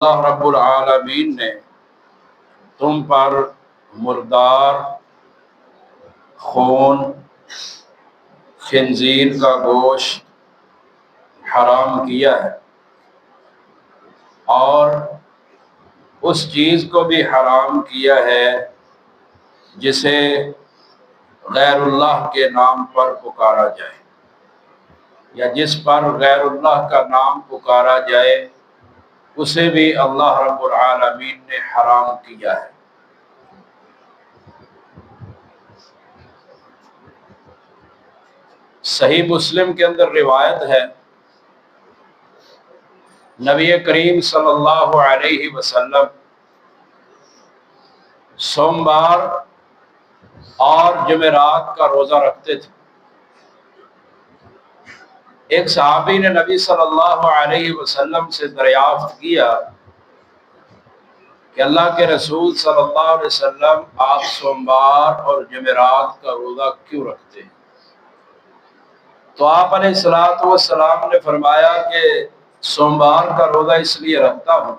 اللہ رب العالمین نے تم پر مردار، خون، خنزیر کا گوشت حرام کیا ہے، اور اس چیز کو بھی حرام کیا ہے جسے غیر اللہ کے نام پر پکارا جائے، یا جس پر غیر اللہ کا نام پکارا جائے اسے بھی اللہ رب العالمین نے حرام کیا ہے۔ صحیح مسلم کے اندر روایت ہے، نبی کریم صلی اللہ علیہ وسلم سوموار اور جمعرات کا روزہ رکھتے تھے۔ ایک صحابی نے نبی صلی اللہ علیہ وسلم سے دریافت کیا کہ اللہ کے رسول صلی اللہ علیہ وسلم آپ سوموار اور جمعرات کا روزہ کیوں رکھتے ہیں؟ تو آپ علیہ الصلوۃ والسلام نے فرمایا کہ سوموار کا روزہ اس لیے رکھتا ہوں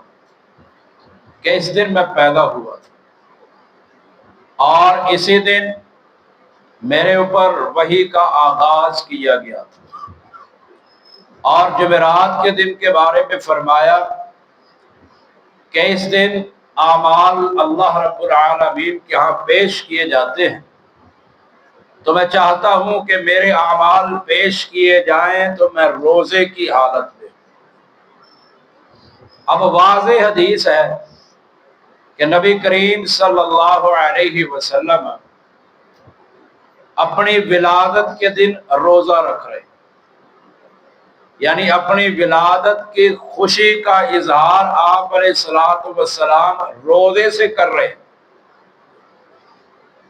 کہ اس دن میں پیدا ہوا تھا اور اسی دن میرے اوپر وحی کا آغاز کیا گیا تھا، اور جمعرات کے دن کے بارے میں فرمایا کہ اس دن اعمال اللہ رب العالمین کے ہاں پیش کیے جاتے ہیں، تو میں چاہتا ہوں کہ میرے اعمال پیش کیے جائیں تو میں روزے کی حالت میں۔ اب واضح حدیث ہے کہ نبی کریم صلی اللہ علیہ وسلم اپنی ولادت کے دن روزہ رکھ رہے، یعنی اپنی ولادت کی خوشی کا اظہار آپ علیہ الصلوۃ والسلام روزے سے کر رہے،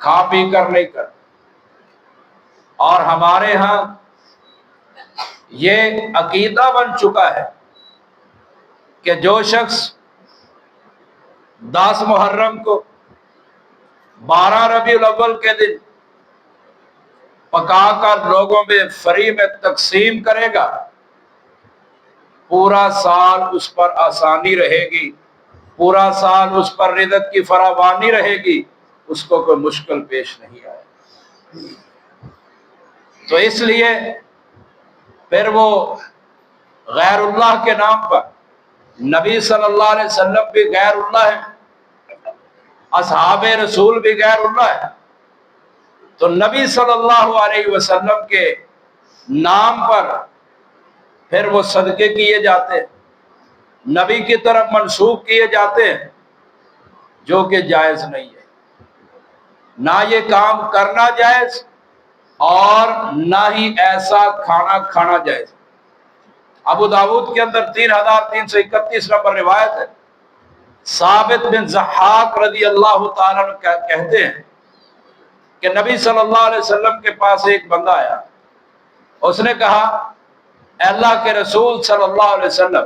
کھا پی کر نہیں کر۔ اور ہمارے ہاں یہ عقیدہ بن چکا ہے کہ جو شخص 10 محرم کو 12 ربیع الاول کے دن پکا کر لوگوں میں فری میں تقسیم کرے گا، پورا سال اس پر آسانی رہے گی، پورا سال اس پر رزق کی فراوانی رہے گی، اس کو کوئی مشکل پیش نہیں آئے۔ تو اس لیے پھر وہ غیر اللہ کے نام پر، نبی صلی اللہ علیہ وسلم بھی غیر اللہ ہے، اصحاب رسول بھی غیر اللہ ہے، تو نبی صلی اللہ علیہ وسلم کے نام پر پھر وہ صدقے کیے جاتے ہیں، نبی کی طرف منسوب کیے جاتے ہیں، جو کہ جائز نہیں ہے۔ نہ یہ کام کرنا جائز اور نہ ہی ایسا کھانا کھانا جائز۔ ابو داؤد کے اندر 3331 نمبر روایت ہے، ثابت بن ضحاک رضی اللہ تعالیٰ عنہ کہتے ہیں کہ نبی صلی اللہ علیہ وسلم کے پاس ایک بندہ آیا، اس نے کہا اے اللہ کے رسول صلی اللہ علیہ وسلم،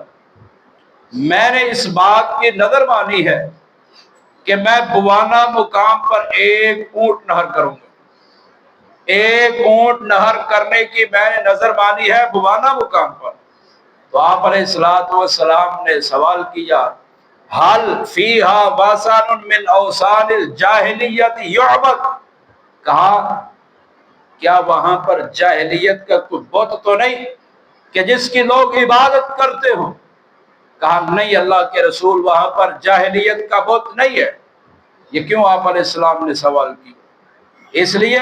میں نے اس بات کی نظر مانی ہے کہ میں بوانا مقام پر ایک اونٹ نہر کروں گا، ایک اونٹ نہر کرنے کی میں نے نظر مانی ہے بوانا مقام پر۔ تو آپ علیہ الصلوۃ والسلام نے سوال کیا، حل فیہا وثن من اوثان الجاہلیت یعبد، کہا کیا وہاں پر جاہلیت کا کوئی بت تو نہیں کہ جس کی لوگ عبادت کرتے ہوں؟ کہا نہیں اللہ کے رسول، وہاں پر جاہلیت کا بت نہیں ہے۔ یہ کیوں آپ علیہ السلام نے سوال کی؟ اس لیے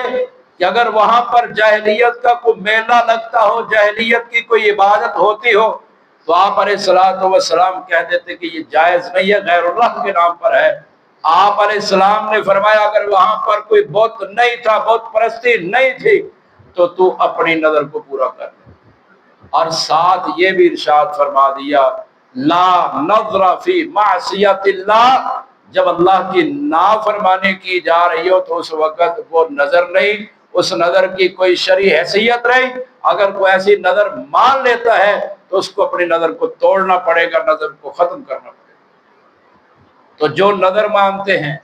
کہ اگر وہاں پر جاہلیت کا کوئی میلہ لگتا ہو، جاہلیت کی کوئی عبادت ہوتی ہو، تو آپ علیہ الصلوۃ والسلام کہہ دیتے کہ یہ جائز نہیں ہے، غیر اللہ کے نام پر ہے۔ آپ علیہ السلام نے فرمایا اگر وہاں پر کوئی بت نہیں تھا، بت پرستی نہیں تھی، تو اپنی نظر کو پورا کر لے۔ اور ساتھ یہ بھی ارشاد فرما دیا، لا نظر فی معصیت اللہ، جب اللہ کی نافرمانی کی جا رہی ہو تو اس وقت وہ نظر نہیں، اس نظر کی کوئی شرعی حیثیت نہیں۔ اگر کوئی ایسی نظر مان لیتا ہے تو اس کو اپنی نظر کو توڑنا پڑے گا، نظر کو ختم کرنا پڑے گا۔ تو جو نظر مانتے ہیں،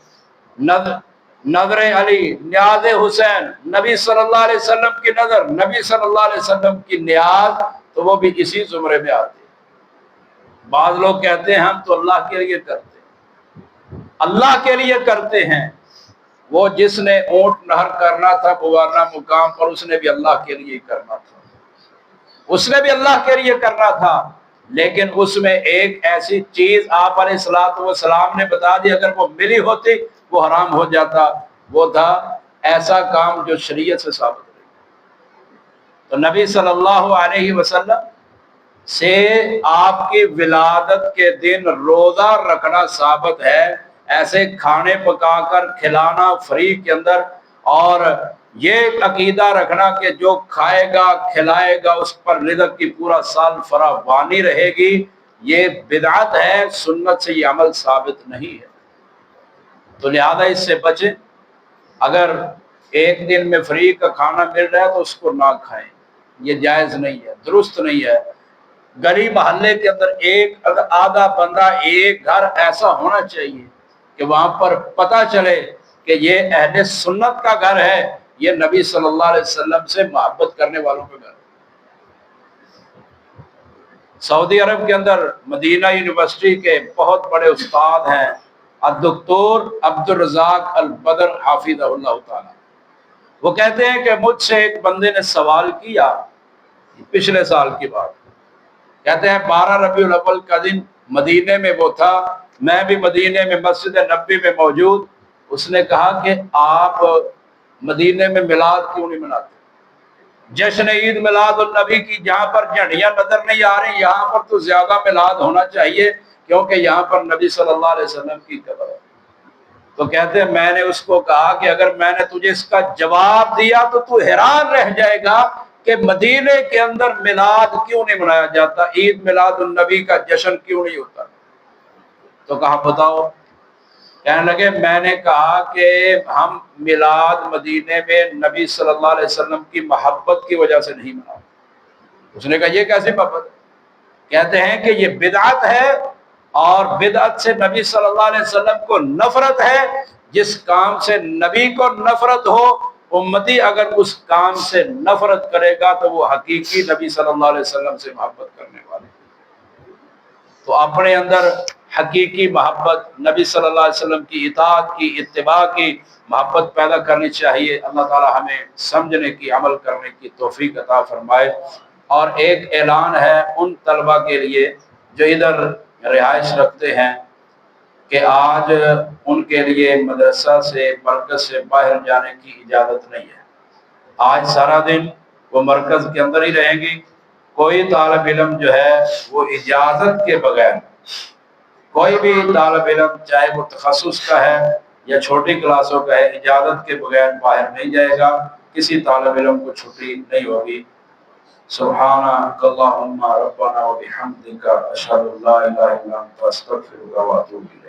نظر علی، نیاز حسین، نبی صلی اللہ علیہ وسلم کی نظر، نبی صلی اللہ علیہ وسلم کی نیاز، تو وہ بھی اسی زمرے میں آتے ہیں۔ بعض لوگ کہتے ہیں ہم تو اللہ کے لیے کرتے ہیں، اللہ کے لیے کرتے ہیں۔ وہ جس نے اونٹ نہر کرنا تھا بوارنا مقام پر، اس نے بھی اللہ کے لیے کرنا تھا، اس نے بھی اللہ کے لیے کرنا تھا، لیکن اس میں ایک ایسی چیز آپ علیہ الصلوۃ والسلام نے بتا دی، اگر وہ ملی ہوتی وہ حرام ہو جاتا، وہ تھا ایسا کام جو شریعت سے ثابت ہے۔ تو نبی صلی اللہ علیہ وسلم سے آپ کی ولادت کے دن روزہ رکھنا ثابت ہے، ایسے کھانے پکا کر کھلانا فری کے اندر، اور یہ عقیدہ رکھنا کہ جو کھائے گا کھلائے گا اس پر رزق کی پورا سال فراوانی رہے گی، یہ بدعت ہے، سنت سے یہ عمل ثابت نہیں ہے۔ تو لہذا اس سے بچیں، اگر ایک دن میں فری کا کھانا مل رہا ہے تو اس کو نہ کھائیں، یہ جائز نہیں ہے، درست نہیں ہے۔ گلی محلے کے اندر ایک آدھا بندہ ایک گھر ایسا ہونا چاہیے کہ وہاں پر پتہ چلے کہ یہ اہل سنت کا گھر ہے، یہ نبی صلی اللہ علیہ وسلم سے محبت کرنے والوں کا گھر ہے۔ سعودی عرب کے اندر مدینہ یونیورسٹی کے بہت بڑے استاد ہیں الدکتور عبد الرزاق البدر حافظہ اللہ تعالی، وہ کہتے ہیں کہ مجھ سے ایک بندے نے سوال کیا، پچھلے سال کی بات، کہتے ہیں 12 ربیع الاول کا دن مدینے میں وہ تھا، میں بھی مدینے میں مسجد نبوی میں موجود، اس نے کہا کہ آپ مدینے میں میلاد کیوں نہیں مناتے؟ جشن عید میلاد النبی کی جہاں پر جھنڈیاں نظر نہیں آ رہی، یہاں پر تو زیادہ میلاد ہونا چاہیے، کیونکہ یہاں پر نبی صلی اللہ علیہ وسلم کی قبر ہے۔ تو کہتے ہیں میں نے اس کو کہا کہ اگر میں نے تجھے اس کا جواب دیا تو تو حیران رہ جائے گا کہ مدینے کے اندر میلاد کیوں نہیں منایا جاتا، عید میلاد النبی کا جشن کیوں نہیں ہوتا؟ تو کہا بتاؤ؟ کہنے لگے میں نے کہا کہ ہم میلاد مدینے میں نبی صلی اللہ علیہ وسلم کی محبت کی وجہ سے نہیں مناتے۔ اس نے کہا یہ کیسی محبت ہے؟ کہتے ہیں کہ یہ بدعت ہے، اور بدعت سے نبی صلی اللہ علیہ وسلم کو نفرت ہے۔ جس کام سے نبی کو نفرت ہو، امتی اگر اس کام سے نفرت کرے گا تو وہ حقیقی نبی صلی اللہ علیہ وسلم سے محبت کرنے والے۔ تو اپنے اندر حقیقی محبت، نبی صلی اللہ علیہ وسلم کی اطاعت کی، اتباع کی محبت پیدا کرنی چاہیے۔ اللہ تعالی ہمیں سمجھنے کی، عمل کرنے کی توفیق عطا فرمائے۔ اور ایک اعلان ہے ان طلبہ کے لیے جو ادھر رہائش رکھتے ہیں کہ آج ان کے لیے مدرسہ سے، مرکز سے باہر جانے کی اجازت نہیں ہے۔ آج سارا دن وہ مرکز کے اندر ہی رہیں گی۔ کوئی طالب علم جو ہے وہ اجازت کے بغیر، کوئی بھی طالب علم چاہے وہ تخصص کا ہے یا چھوٹی کلاسوں کا ہے، اجازت کے بغیر باہر نہیں جائے گا، کسی طالب علم کو چھٹی نہیں ہوگی۔ سبحانک اللہم ربنا و بحمدک اشہد ان لا الہ الا انت استغفرک و اتوب الیک۔